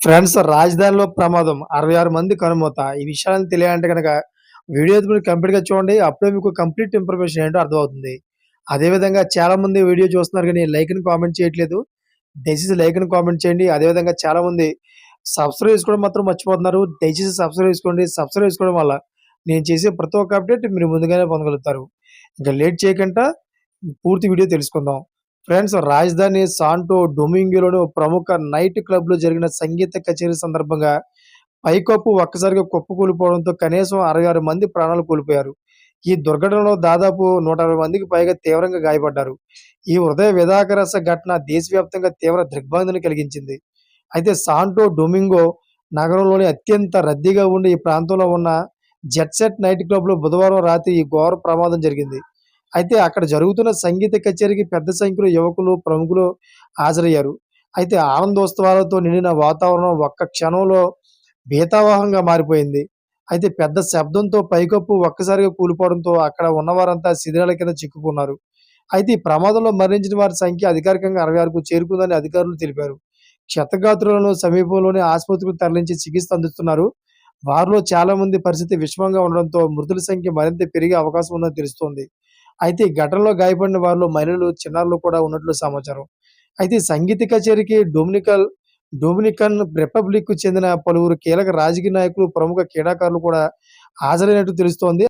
Friends రాజధానిలో ప్రమాదం 66 మంది కనుమూత. ఈ విషయాలను తెలియాలంటే గనక వీడియో అయితే మీరు కంప్లీట్‌గా చూడండి. అప్పుడే మీకు కంప్లీట్ ఇన్ఫర్మేషన్ ఏంటో అర్థమవుతుంది. అదేవిధంగా చాలామంది వీడియో చూస్తున్నారు గానీ లైక్‌ని కామెంట్ చేయట్లేదు. దయచేసి లైక్‌ని కామెంట్ చేయండి. అదేవిధంగా చాలామంది సబ్స్క్రైబ్ చేసుకోవడం మాత్రం మర్చిపోతున్నారు. దయచేసి సబ్స్క్రైబ్ చేసుకోండి. సబ్స్క్రైబ్ చేసుకోవడం వల్ల నేను చేసే ప్రతి ఒక్క అప్డేట్ మీరు ముందుగానే పొందగలుగుతారు. ఇంకా లేట్ చేయకుండా పూర్తి వీడియో తెలుసుకుందాం. ఫ్రెండ్స్ రాజధాని సాంటో డొమింగోలోని ఓ ప్రముఖ నైట్ క్లబ్‌లో జరిగిన సంగీత కచేరీ సందర్భంగా పైకప్పు ఒక్కసారిగా కుప్పకూలిపోవడంతో కనీసం 66 మంది ప్రాణాలు కోల్పోయారు. ఈ దుర్ఘటనలో దాదాపు 120 మందికి పైగా తీవ్రంగా గాయపడ్డారు. ఈ హృదయ విదారక ఘటన దేశవ్యాప్తంగా తీవ్ర దిగ్భ్రాంతిని కలిగించింది. అయితే సాంటో డొమింగో నగరంలోని అత్యంత రద్దీగా ఉండే ఈ ప్రాంతంలో ఉన్న జెట్ సెట్ నైట్ క్లబ్‌లో బుధవారం రాత్రి ఈ ఘోర ప్రమాదం జరిగింది. అయితే అక్కడ జరుగుతున్న సంగీత కచేరీకి పెద్ద సంఖ్యలో యువకులు, ప్రముఖులు హాజరయ్యారు. అయితే ఆనందోత్సవాలతో నిండిన వాతావరణం ఒక్క క్షణంలో భీతావహంగా మారిపోయింది. అయితే పెద్ద శబ్దంతో పైకప్పు ఒక్కసారిగా కూలిపోవడంతో అక్కడ ఉన్నవారంతా శిథిలాల కింద చిక్కుకున్నారు. అయితే ఈ ప్రమాదంలో మరణించిన వారి సంఖ్య అధికారికంగా 66కు చేరుకుందని అధికారులు తెలిపారు. క్షతగాత్రులను సమీపంలోని ఆసుపత్రికి తరలించి చికిత్స అందిస్తున్నారు. వారిలో చాలా మంది పరిస్థితి విషమంగా ఉండడంతో మృతుల సంఖ్య మరింత పెరిగే అవకాశం ఉందని తెలుస్తోంది. అయితే ఈ ఘటనలో గాయపడిన వారిలో మహిళలు, చిన్నారులు కూడా ఉన్నట్లు సమాచారం. అయితే ఈ సంగీత కచేరీకి డొమినికన్ రిపబ్లిక్‌కు చెందిన పలువురు కీలక రాజకీయ నాయకులు, ప్రముఖ క్రీడాకారులు కూడా హాజరైనట్టు తెలుస్తోంది.